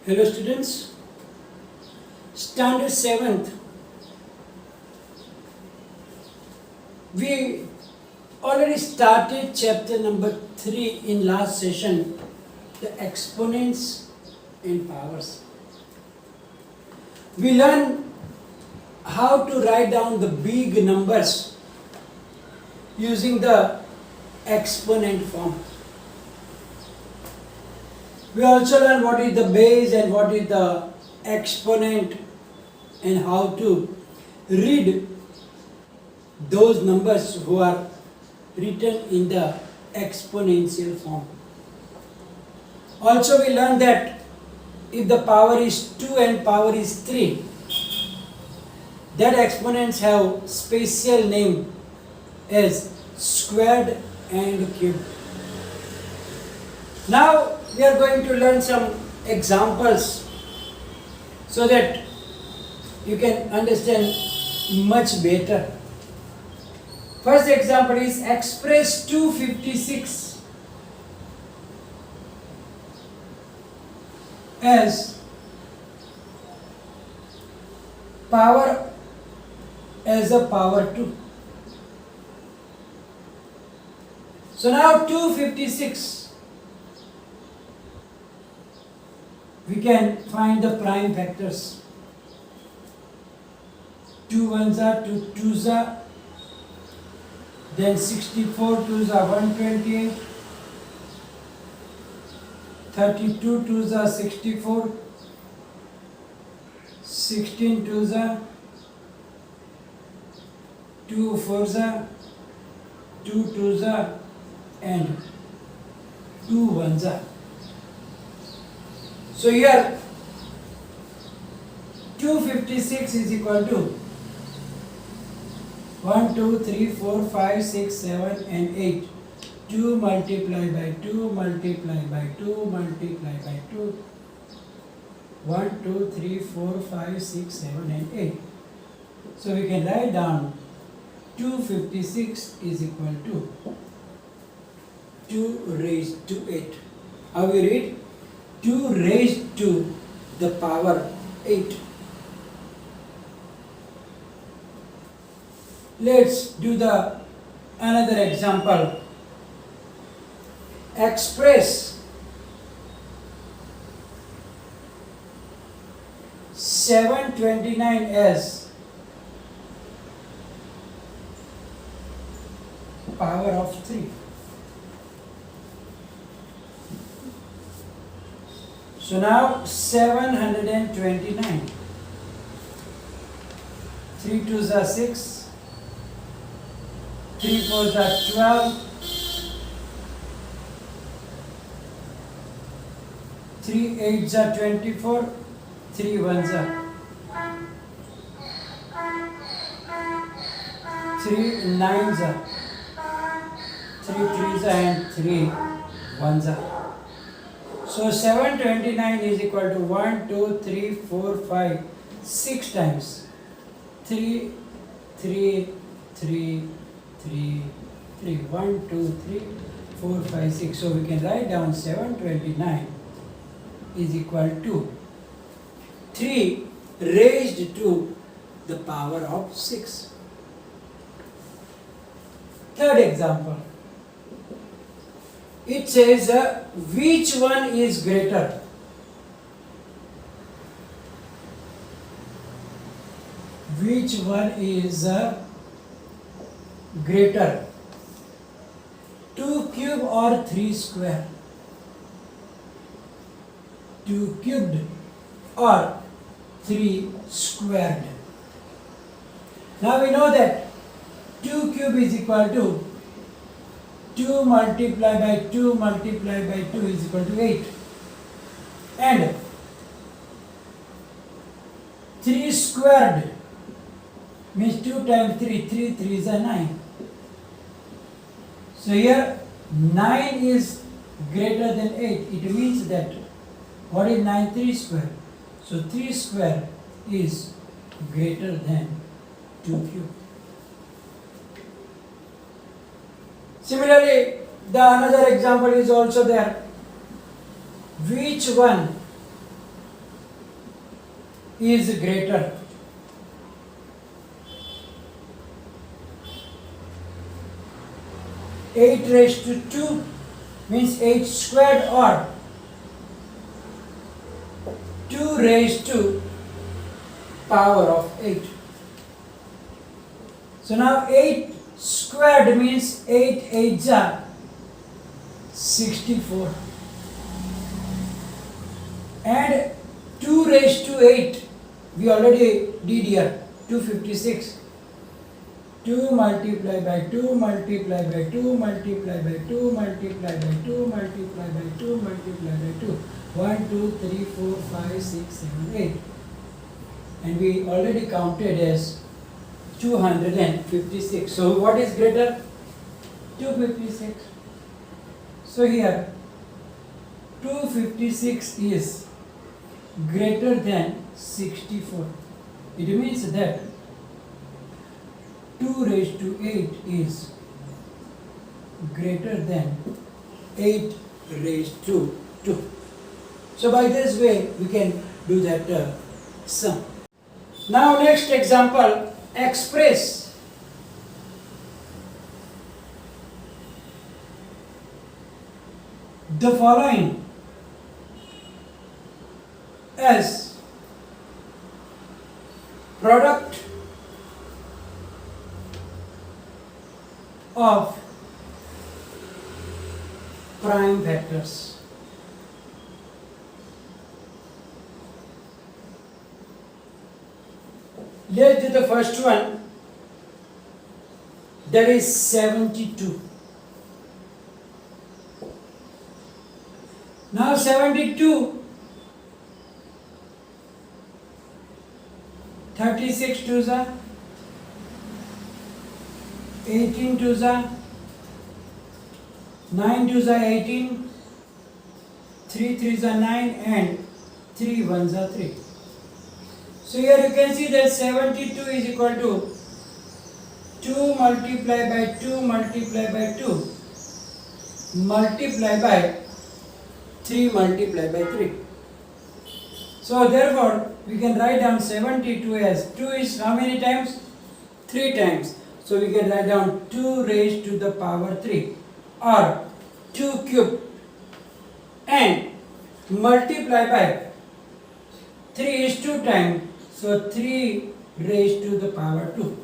Hello students, standard 7th. We already started chapter number 3 in last session, the exponents and powers. We learned how to write down the big numbers using the exponent form. We also learn what is the base and what is the exponent and how to read those numbers who are written in the exponential form. Also we learn that if the power is 2 and power is 3, that exponents have special name as squared and cubed. Now we are going to learn some examples so that you can understand much better. First example is express 256 as power as a power 2. So now 256, we can find the prime factors. 2 ones are 2 twos are, then 64 twos are 128, 32 twos are 64, 16 twos are, 2 fours are, 2 twos are, and 2 ones are. So here 256 is equal to 1, 2, 3, 4, 5, 6, 7 and 8. 2 multiplied by 2 multiplied by 2 multiplied by 2. 1, 2, 3, 4, 5, 6, 7 and 8. So we can write down 256 is equal to 2 raised to 8. How we read? 2 raised to the power 8. Let's do the another example. Express 729 as power of 3. So now 729. 3 twos are 6, 3 fours are 12, 3 eights are 24, 3 ones are 3 nines are 3 threes are and 3 ones are. So 729 is equal to 1, 2, 3, 4, 5, 6 times 3, 3, 3, 3, 3. 1, 2, 3, 4, 5, 6. So we can write down 729 is equal to 3 raised to the power of 6. Third example. It says which one is greater? Which one is greater? 2 cube or 3 square? 2 cubed or 3 squared? Now we know that 2 cube is equal to 2 multiplied by 2 multiplied by 2 is equal to 8. And 3 squared means 2 times 3, 3 3s are 9. So here 9 is greater than 8. It means that what is 9 3 square? So 3 square is greater than 2 cube. Similarly, the another example is also there. Which one is greater. Eight raised to 2 means 8 squared, or 2 raised to power of 8. So now 8 squared means 8 8s are 64, and 2 raised to 8 we already did here, 256. 2 multiplied by 2 multiplied by 2 multiplied by 2 multiplied by 2 multiplied by 2 multiplied by 2. 1 2 3 4 5 6 7 8, and we already counted as 256. So what is greater? 256. So here 256 is greater than 64. It means that 2 raised to 8 is greater than 8 raised to 2. So by this way we can do that sum. Now next example, express the following as product of prime vectors. Let's do the first one, that is 72. Now 72, 36 twos are 18 twos are 9 twos are 18, 3 threes are 9, and 3 ones are 3. So here you can see that 72 is equal to 2 multiplied by 2 multiplied by 2 multiplied by 3 multiplied by 3. So therefore we can write down 72 as 2 is how many times? 3 times. So we can write down 2 raised to the power 3, or 2 cubed, and multiply by 3 is 2 times. So 3 raised to the power 2.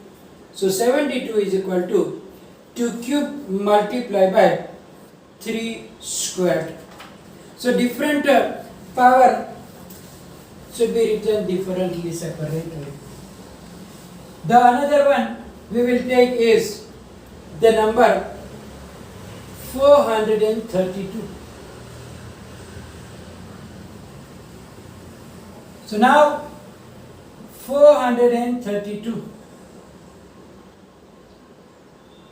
So 72 is equal to 2 cubed multiplied by 3 squared. So different power should be written differently, separately. The another one we will take is the number 432. So now 432,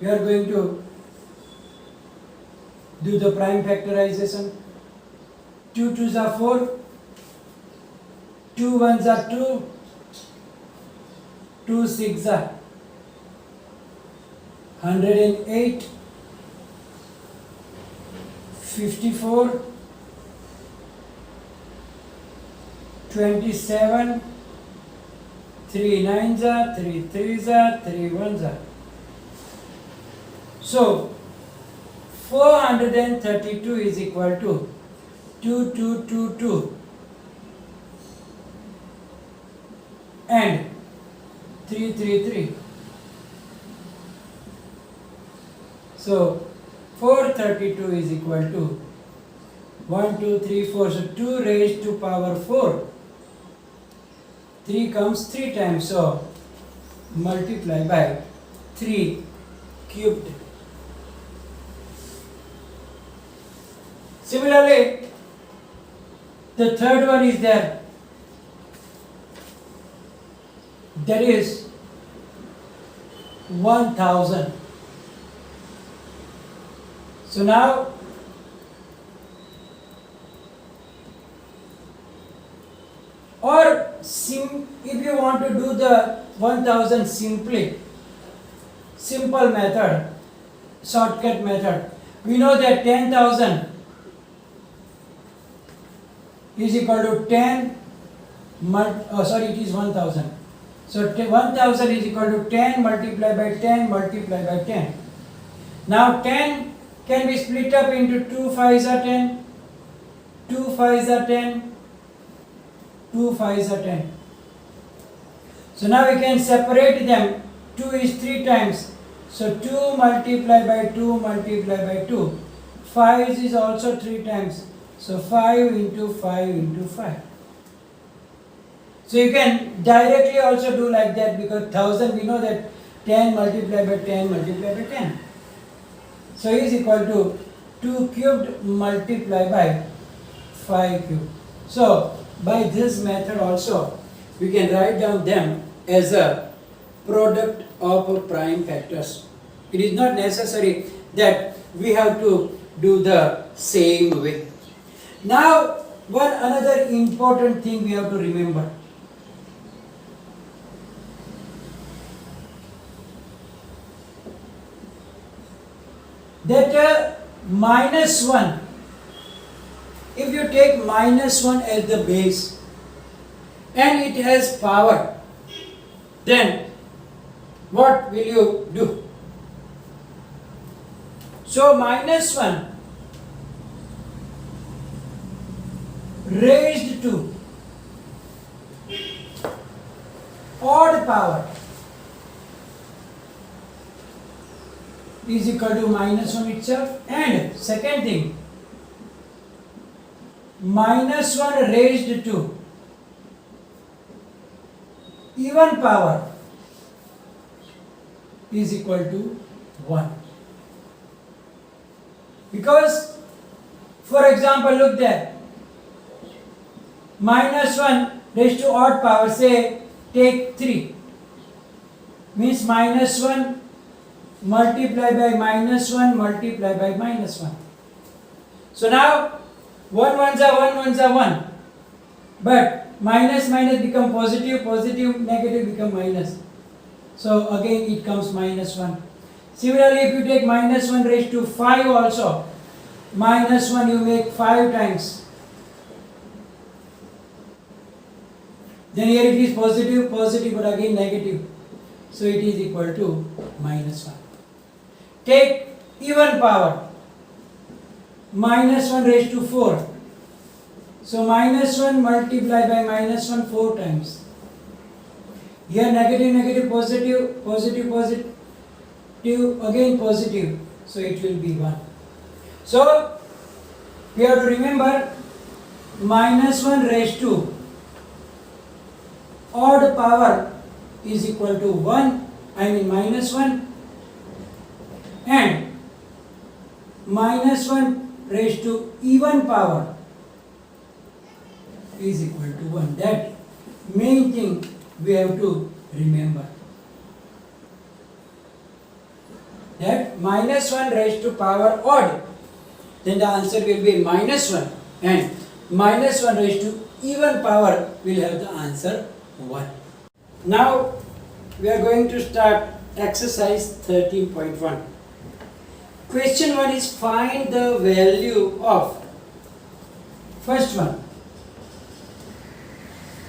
we are going to do the prime factorization. 2 twos are 4, 2 ones are 2, 2 six are 108, 54, 27, 3 nines are, 3 threes are, 3 ones are. So 432 is equal to 2222 and 333. So 432 is equal to 1, 2, 3, 4. So 2 raised to power 4. 3 comes 3 times. So multiply by 3 cubed. Similarly, the third one is there. That is 1000. So now if you want to do the 1000 simply, simple method, shortcut method, we know that 10,000 is equal to 10 it is 1000. So 1000 is equal to 10 multiplied by 10 multiplied by 10. Now 10 can be split up into 2 5s are 10, 2 5s are 10, 2 5s are 10. So now we can separate them. 2 is 3 times. So 2 multiplied by 2 multiplied by 2. 5 is also 3 times. So 5 into 5 into 5. So you can directly also do like that, because 1000 we know that 10 multiplied by 10 multiplied by 10. So is equal to 2 cubed multiplied by 5 cubed. So by this method also we can write down them as a product of prime factors. It is not necessary that we have to do the same way. Now one another important thing we have to remember. That minus 1, if you take minus 1 as the base and it has power, then what will you do? So minus 1 raised to odd power is equal to minus 1 itself. And second thing, minus 1 raised to even power is equal to 1. Because, for example, look there, minus 1 raised to odd power, say take 3, means minus 1 multiplied by minus 1 multiplied by minus 1. So now 1 ones are 1, but minus minus become positive, positive negative become minus. So again it comes minus 1. Similarly, if you take minus 1 raised to 5 also, minus 1 you make 5 times. Then here it is positive, positive, but again negative. So it is equal to minus 1. Take even power, minus 1 raised to 4. So minus 1 multiplied by minus 1 4 times. Here negative, negative, positive, positive, positive, again positive. So it will be 1. So we have to remember minus 1 raised to odd power is equal to 1, minus 1, and minus 1 raised to even power is equal to 1. That main thing we have to remember. That minus 1 raised to power odd, then the answer will be minus 1, and minus 1 raised to even power will have the answer 1. Now we are going to start exercise 13.1. Question 1 is find the value of, first one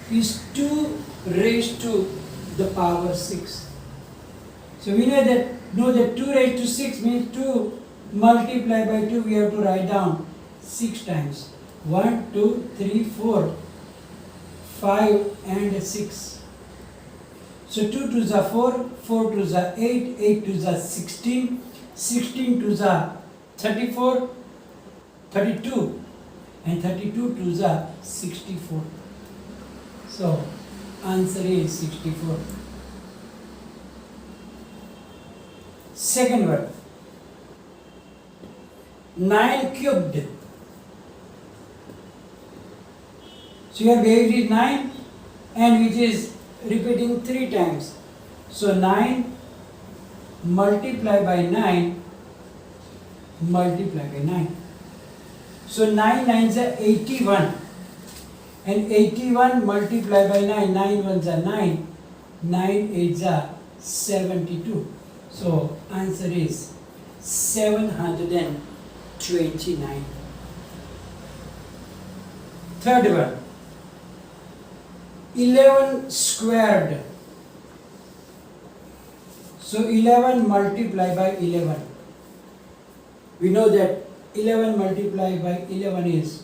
is 2 raised to the power 6. So we know that 2 raised to 6 means 2 multiplied by 2, we have to write down 6 times. 1, 2, 3, 4, 5 and 6. So 2 2s are 4, 4 2s are 8, 8 2s are 16, 16 2s are 34, 32, and 32 2s are 64. So answer is 64. Second one, 9 cubed. So your base is 9 and which is repeating 3 times. So 9 multiply by 9 multiply by 9. So 9 9s are 81 and 81 multiply by 9, 9 1s are 9, 9 8s are 72. So answer is 729. Third one, 11 squared. So 11 multiplied by 11. We know that 11 multiplied by 11 is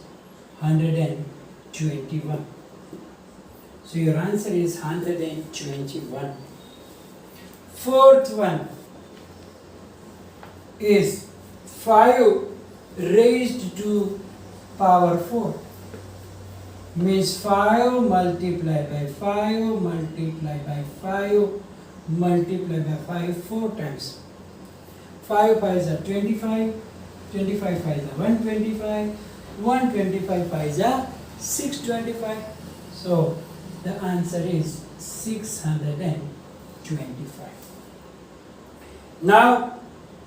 121. So your answer is 121. Fourth one is 5 raised to power 4. Means 5 multiplied by 5 multiplied by 5 multiplied by 5 4 times. 5 5s are 25, 25 5s are 125, 125 5s are 625. So the answer is 625. Now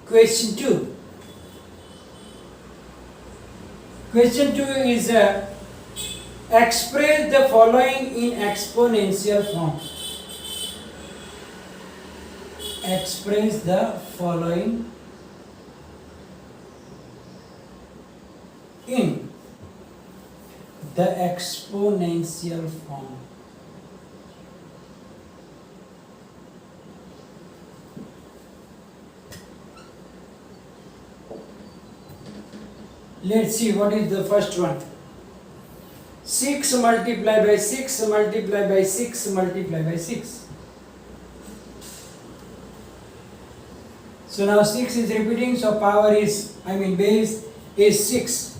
question 2. Question 2 is express the following in exponential form. Express the following in the exponential form. Let's see what is the first one. 6 multiplied by 6 multiplied by 6 multiplied by 6. So now 6 is repeating, so power is, base is 6.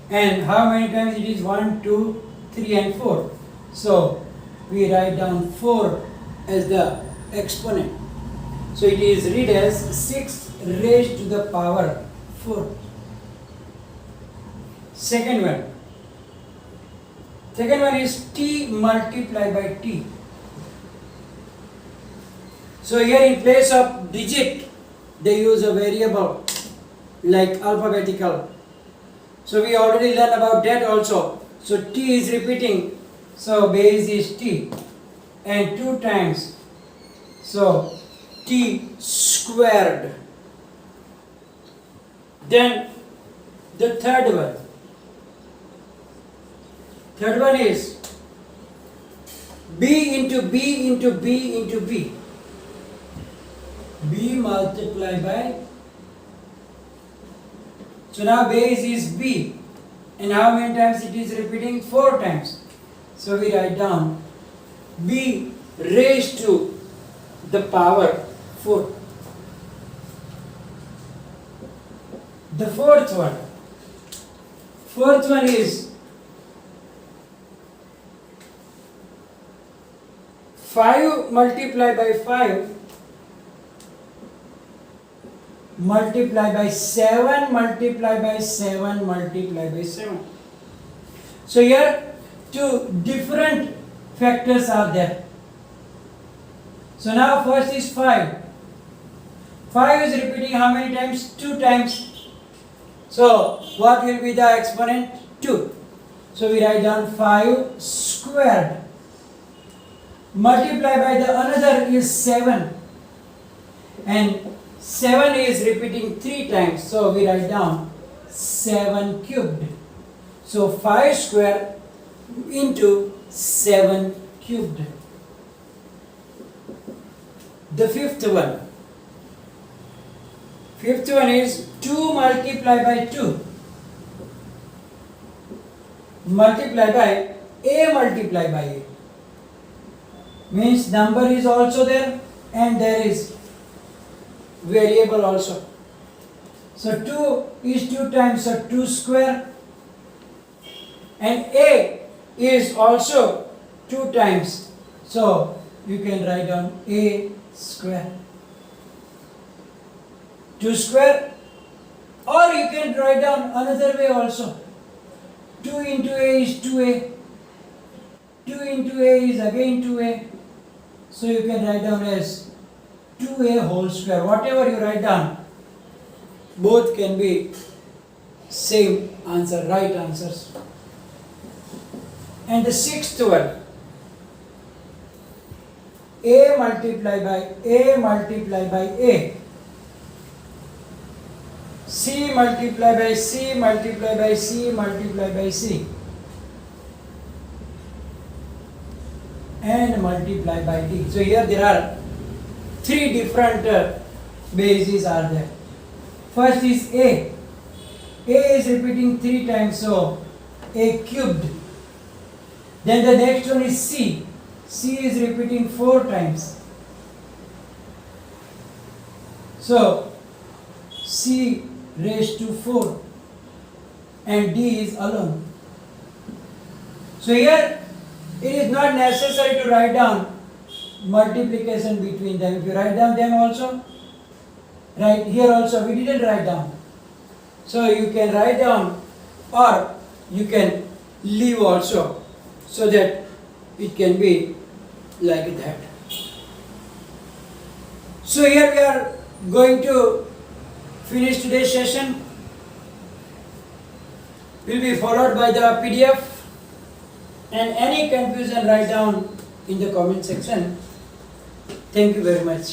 And how many times it is? 1, 2, 3 and 4. So we write down 4 as the exponent. So it is read as 6 raised to the power 4. Second one is t multiplied by t. So here in place of digit they use a variable like alphabetical. So we already learned about that also. So t is repeating, so base is t and 2 times, so t squared. Then the third one is b into b into b into b. B multiplied by, so now base is b and how many times it is repeating? 4 times. So we write down b raised to the power 4. The fourth one is 5 multiplied by 5 multiplied by 7 multiplied by 7 multiplied by 7. So here 2 different factors are there. So now first is 5. 5 is repeating how many times? 2 times. So what will be the exponent? 2. So we write down 5 squared. Multiplied by the another is 7. And 7 is repeating 3 times. So we write down 7 cubed. So 5 square into 7 cubed. The fifth one is 2 multiplied by 2 multiplied by a multiplied by a. Means number is also there and there is variable also. So 2 is 2 times, so 2 square, and a is also 2 times, so you can write down a square. 2 square, or you can write down another way also. 2 into a is 2a, 2 into a is again 2a, so you can write down as 2a whole square. Whatever you write down, both can be same answer, right answers. And the sixth one, a multiplied by a multiplied by a, c multiplied by c multiplied by c multiplied by c. and multiply by d. So here there are three different bases are there. First is a. A is repeating 3 times, so a cubed. Then the next one is c. C is repeating 4 times. So c raised to 4 and d is alone. So here it is not necessary to write down multiplication between them. If you write down them also, right here also we didn't write down. So you can write down or you can leave also, so that it can be like that. So here we are going to finish today's session. Will be followed by the PDF, and any confusion write down in the comment section. Thank you very much.